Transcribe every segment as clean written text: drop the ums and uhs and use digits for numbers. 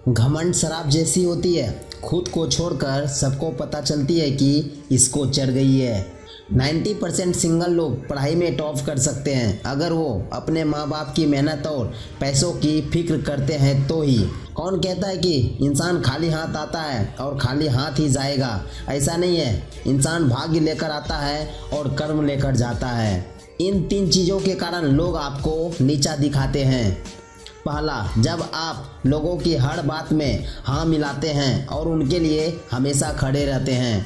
घमंड शराब जैसी होती है, खुद को छोड़कर सबको पता चलती है कि इसको चढ़ गई है। 90% सिंगल लोग पढ़ाई में टॉप कर सकते हैं अगर वो अपने माँ बाप की मेहनत और पैसों की फिक्र करते हैं तो ही। कौन कहता है कि इंसान खाली हाथ आता है और खाली हाथ ही जाएगा? ऐसा नहीं है। इंसान भाग्य लेकर आता है और कर्म लेकर जाता है। इन 3 चीज़ों के कारण लोग आपको नीचा दिखाते हैं। पहला, जब आप लोगों की हर बात में हाँ मिलाते हैं और उनके लिए हमेशा खड़े रहते हैं।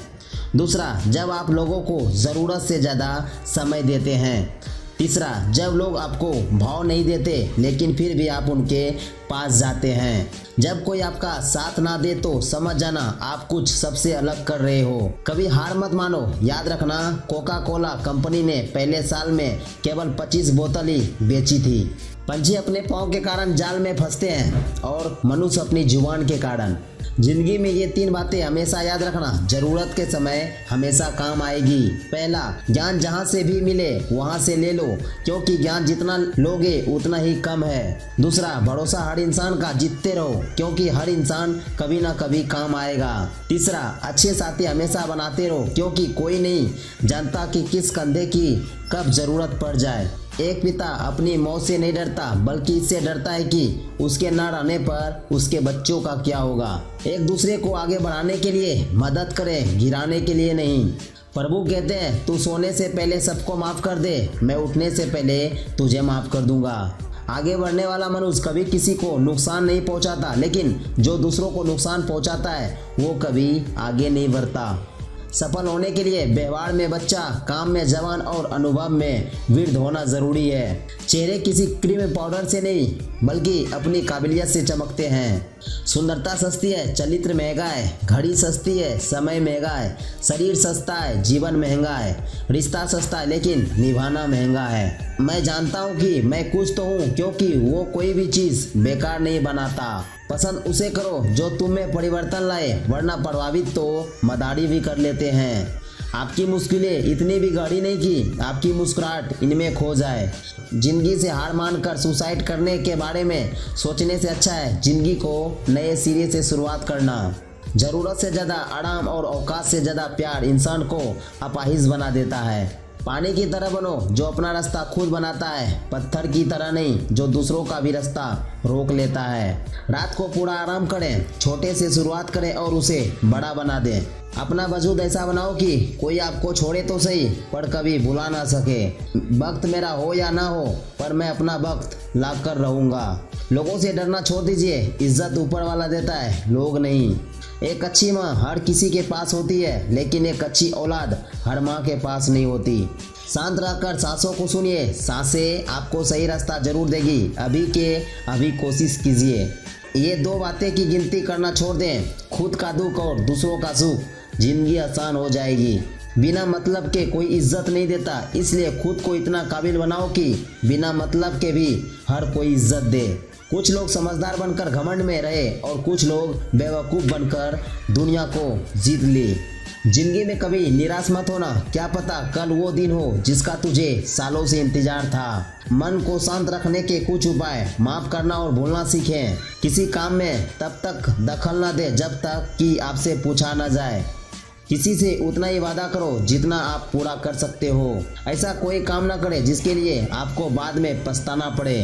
दूसरा, जब आप लोगों को ज़रूरत से ज़्यादा समय देते हैं। तीसरा, जब लोग आपको भाव नहीं देते लेकिन फिर भी आप उनके पास जाते हैं। जब कोई आपका साथ ना दे तो समझ जाना आप कुछ सबसे अलग कर रहे हो। कभी हार मत मानो। याद रखना, कोका कोला कंपनी ने पहले साल में केवल 25 बोतल ही बेची थी। पंछी अपने पाँव के कारण जाल में फंसते हैं और मनुष्य अपनी जुबान के कारण। जिंदगी में ये 3 बातें हमेशा याद रखना, जरूरत के समय हमेशा काम आएगी। पहला, ज्ञान जहाँ से भी मिले वहाँ से ले लो, क्योंकि ज्ञान जितना लोगे उतना ही कम है। दूसरा, भरोसा हर इंसान का जीतते रहो, क्योंकि हर इंसान कभी ना कभी काम आएगा। तीसरा, अच्छे साथी हमेशा बनाते रहो, क्योंकि कोई नहीं जानता कि किस कंधे की कब जरूरत पड़ जाए। एक पिता अपनी मौत से नहीं डरता, बल्कि इससे डरता है कि उसके न रहने पर उसके बच्चों का क्या होगा। एक दूसरे को आगे बढ़ाने के लिए मदद करें, गिराने के लिए नहीं। प्रभु कहते हैं, तू सोने से पहले सबको माफ़ कर दे, मैं उठने से पहले तुझे माफ़ कर दूंगा। आगे बढ़ने वाला मनुष्य कभी किसी को नुकसान नहीं पहुंचाता, लेकिन जो दूसरों को नुकसान पहुंचाता है वो कभी आगे नहीं बढ़ता। सफल होने के लिए व्यवहार में बच्चा, काम में जवान और अनुभव में वृद्ध होना जरूरी है। चेहरे किसी क्रीम पाउडर से नहीं बल्कि अपनी काबिलियत से चमकते हैं। सुंदरता सस्ती है, चरित्र महंगा है। घड़ी सस्ती है, समय महंगा है। शरीर सस्ता है, जीवन महंगा है। रिश्ता सस्ता है, लेकिन निभाना महंगा है। मैं जानता हूँ कि मैं कुछ तो हूँ, क्योंकि वो कोई भी चीज़ बेकार नहीं बनाता। पसंद उसे करो जो तुम में परिवर्तन लाए, वरना प्रभावित तो मदारी भी कर लेते हैं। आपकी मुश्किलें इतनी भी गहरी नहीं कि आपकी मुस्कुराहट इनमें खो जाए। जिंदगी से हार मानकर सुसाइड करने के बारे में सोचने से अच्छा है जिंदगी को नए सिरे से शुरुआत करना। ज़रूरत से ज़्यादा आराम और औकात से ज़्यादा प्यार इंसान को अपाहिज बना देता है। पानी की तरह बनो जो अपना रास्ता खुद बनाता है, पत्थर की तरह नहीं जो दूसरों का भी रास्ता रोक लेता है। रात को पूरा आराम करें, छोटे से शुरुआत करें और उसे बड़ा बना दें। अपना वजूद ऐसा बनाओ कि कोई आपको छोड़े तो सही पर कभी भुला ना सके। वक्त मेरा हो या ना हो, पर मैं अपना वक्त ला कर रहूँगा। लोगों से डरना छोड़ दीजिए, इज्जत ऊपर वाला देता है, लोग नहीं। एक अच्छी माँ हर किसी के पास होती है, लेकिन एक अच्छी औलाद हर माँ के पास नहीं होती। शांत रहकर सांसों को सुनिए, सांसें आपको सही रास्ता जरूर देगी। अभी के अभी कोशिश कीजिए। ये 2 बातें की गिनती करना छोड़ दें, खुद का दुख और दूसरों का सुख, जिंदगी आसान हो जाएगी। बिना मतलब के कोई इज्जत नहीं देता, इसलिए खुद को इतना काबिल बनाओ कि बिना मतलब के भी हर कोई इज्जत दे। कुछ लोग समझदार बनकर घमंड में रहे और कुछ लोग बेवकूफ़ बनकर दुनिया को जीत ले। जिंदगी में कभी निराश मत होना, क्या पता कल वो दिन हो जिसका तुझे सालों से इंतजार था। मन को शांत रखने के कुछ उपाय, माफ़ करना और भूलना सीखें। किसी काम में तब तक दखल न दे जब तक कि आपसे पूछा न जाए। किसी से उतना ही वादा करो जितना आप पूरा कर सकते हो। ऐसा कोई काम ना करे जिसके लिए आपको बाद में पछताना पड़े।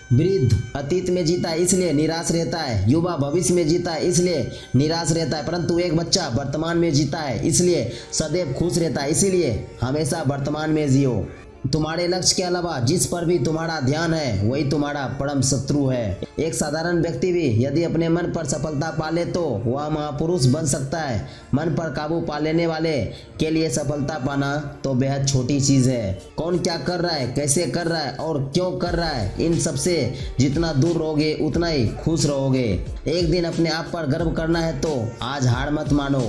वृद्ध अतीत में जीता है इसलिए निराश रहता है, युवा भविष्य में जीता है इसलिए निराश रहता है, परंतु एक बच्चा वर्तमान में जीता है इसलिए सदैव खुश रहता है। इसीलिए हमेशा वर्तमान में जियो। तुम्हारे लक्ष्य के अलावा जिस पर भी तुम्हारा ध्यान है वही तुम्हारा परम शत्रु है। एक साधारण व्यक्ति भी यदि अपने मन पर सफलता पा ले तो वह महापुरुष बन सकता है। मन पर काबू पा लेने वाले के लिए सफलता पाना तो बेहद छोटी चीज़ है। कौन क्या कर रहा है, कैसे कर रहा है और क्यों कर रहा है, इन सबसे जितना दूर रहोगे उतना ही खुश रहोगे। एक दिन अपने आप पर गर्व करना है तो आज हार मत मानो।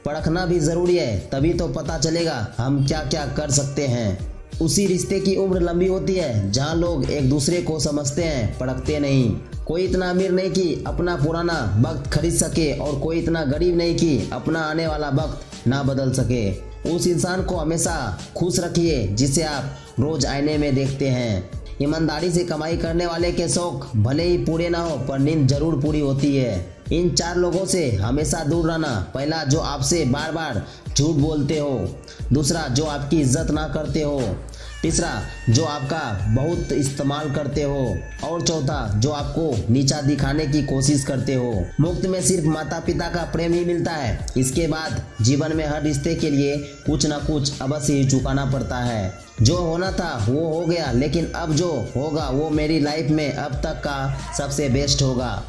परखना भी ज़रूरी है, तभी तो पता चलेगा हम क्या क्या कर सकते हैं। उसी रिश्ते की उम्र लंबी होती है जहाँ लोग एक दूसरे को समझते हैं, परखते नहीं। कोई इतना अमीर नहीं कि अपना पुराना वक्त खरीद सके और कोई इतना गरीब नहीं कि अपना आने वाला वक्त ना बदल सके। उस इंसान को हमेशा खुश रखिए जिसे आप रोज आईने में देखते हैं। ईमानदारी से कमाई करने वाले के शौक भले ही पूरे ना हो पर नींद जरूर पूरी होती है। इन 4 लोगों से हमेशा दूर रहना। पहला, जो आपसे बार बार झूठ बोलते हो। दूसरा, जो आपकी इज्जत ना करते हो। तीसरा, जो आपका बहुत इस्तेमाल करते हो। और चौथा, जो आपको नीचा दिखाने की कोशिश करते हो। मुफ्त में सिर्फ माता पिता का प्रेम ही मिलता है। इसके बाद जीवन में हर रिश्ते के लिए कुछ ना कुछ अवश्य ही चुकाना पड़ता है। जो होना था वो हो गया, लेकिन अब जो होगा वो मेरी लाइफ में अब तक का सबसे बेस्ट होगा।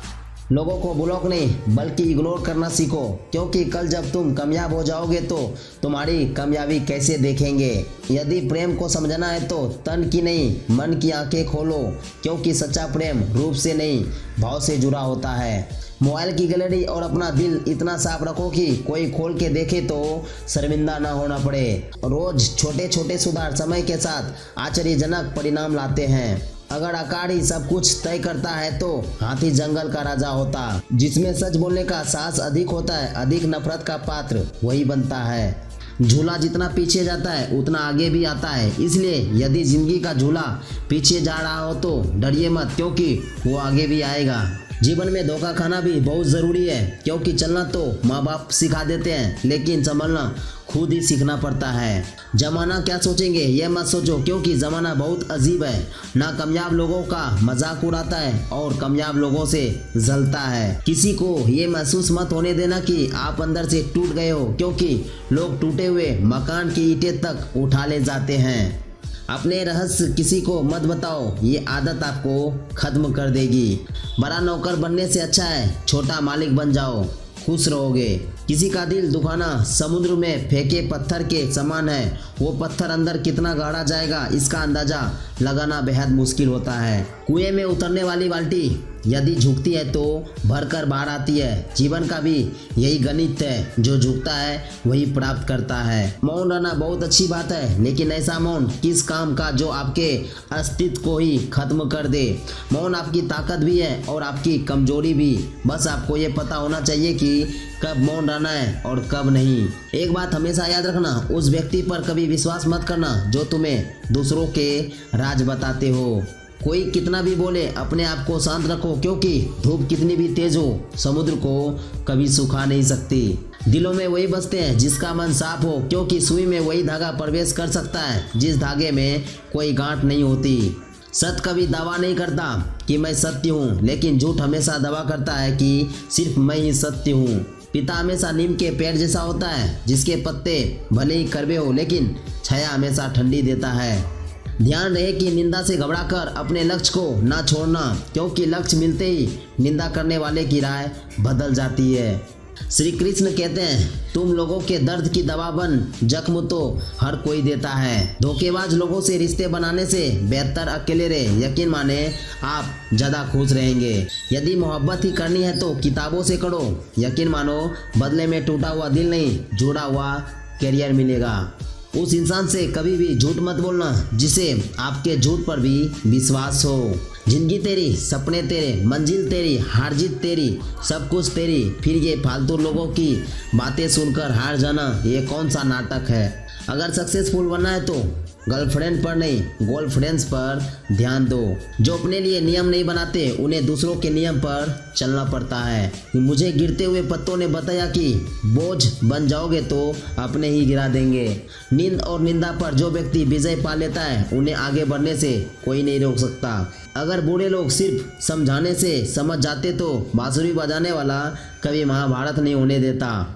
लोगों को ब्लॉक नहीं बल्कि इग्नोर करना सीखो, क्योंकि कल जब तुम कामयाब हो जाओगे तो तुम्हारी कामयाबी कैसे देखेंगे। यदि प्रेम को समझना है तो तन की नहीं मन की आंखें खोलो, क्योंकि सच्चा प्रेम रूप से नहीं भाव से जुड़ा होता है। मोबाइल की गैलरी और अपना दिल इतना साफ रखो कि कोई खोल के देखे तो शर्मिंदा ना होना पड़े। रोज छोटे छोटे सुधार समय के साथ आश्चर्यजनक परिणाम लाते हैं। अगर आकार ही सब कुछ तय करता है तो हाथी जंगल का राजा होता। जिसमें सच बोलने का साहस अधिक होता है, अधिक नफरत का पात्र वही बनता है। झूला जितना पीछे जाता है उतना आगे भी आता है, इसलिए यदि जिंदगी का झूला पीछे जा रहा हो तो डरिए मत, क्योंकि वो आगे भी आएगा। जीवन में धोखा खाना भी बहुत ज़रूरी है, क्योंकि चलना तो माँ बाप सिखा देते हैं, लेकिन संभलना खुद ही सीखना पड़ता है। जमाना क्या सोचेंगे ये मत सोचो, क्योंकि ज़माना बहुत अजीब है। ना कामयाब लोगों का मजाक उड़ाता है और कामयाब लोगों से जलता है। किसी को ये महसूस मत होने देना कि आप अंदर से टूट गए हो, क्योंकि लोग टूटे हुए मकान की ईंटें तक उठा ले जाते हैं। अपने रहस्य किसी को मत बताओ, ये आदत आपको खत्म कर देगी। बड़ा नौकर बनने से अच्छा है छोटा मालिक बन जाओ, खुश रहोगे। किसी का दिल दुखाना समुद्र में फेंके पत्थर के समान है। वो पत्थर अंदर कितना गहरा जाएगा इसका अंदाजा लगाना बेहद मुश्किल होता है। कुएं में उतरने वाली बाल्टी यदि झुकती है तो भरकर बाहर आती है। जीवन का भी यही गणित है, जो झुकता है वही प्राप्त करता है। मौन रहना बहुत अच्छी बात है, लेकिन ऐसा मौन किस काम का जो आपके अस्तित्व को ही खत्म कर दे। मौन आपकी ताकत भी है और आपकी कमजोरी भी। बस आपको ये पता होना चाहिए कि कब मौन रहना है और कब नहीं। एक बात हमेशा याद रखना, उस व्यक्ति पर कभी विश्वास मत करना जो तुम्हें दूसरों के राज बताते हो। कोई कितना भी बोले अपने आप को शांत रखो, क्योंकि धूप कितनी भी तेज हो समुद्र को कभी सुखा नहीं सकती। दिलों में वही बसते हैं जिसका मन साफ हो, क्योंकि सुई में वही धागा प्रवेश कर सकता है जिस धागे में कोई गांठ नहीं होती। सत्य कभी दावा नहीं करता कि मैं सत्य हूँ, लेकिन झूठ हमेशा दावा करता है कि सिर्फ मैं ही सत्य हूँ। पिता हमेशा नीम के पेड़ जैसा होता है, जिसके पत्ते भले ही कड़वे हो लेकिन छाया हमेशा ठंडी देता है। ध्यान रहे कि निंदा से घबराकर अपने लक्ष्य को ना छोड़ना, क्योंकि लक्ष्य मिलते ही निंदा करने वाले की राय बदल जाती है। श्री कृष्ण कहते हैं, तुम लोगों के दर्द की दवा बन, जख्म तो हर कोई देता है। धोखेबाज लोगों से रिश्ते बनाने से बेहतर अकेले रहे। यकीन माने आप ज़्यादा खुश रहेंगे। यदि मोहब्बत ही करनी है तो किताबों से करो। यकीन मानो बदले में टूटा हुआ दिल नहीं, जुड़ा हुआ कैरियर मिलेगा। उस इंसान से कभी भी झूठ मत बोलना जिसे आपके झूठ पर भी विश्वास हो। जिंदगी तेरी, सपने तेरे, मंजिल तेरी, हार जीत तेरी, सब कुछ तेरी। फिर ये फालतू लोगों की बातें सुनकर हार जाना ये कौन सा नाटक है। अगर सक्सेसफुल बनना है तो गर्लफ्रेंड पर नहीं गर्लफ्रेंड्स पर ध्यान दो। जो अपने लिए नियम नहीं बनाते उन्हें दूसरों के नियम पर चलना पड़ता है। मुझे गिरते हुए पत्तों ने बताया कि बोझ बन जाओगे तो अपने ही गिरा देंगे। नींद और निंदा पर जो व्यक्ति विजय पा लेता है उन्हें आगे बढ़ने से कोई नहीं रोक सकता। अगर बूढ़े लोग सिर्फ समझाने से समझ जाते तो बांसुरी बजाने वाला कभी महाभारत नहीं होने देता।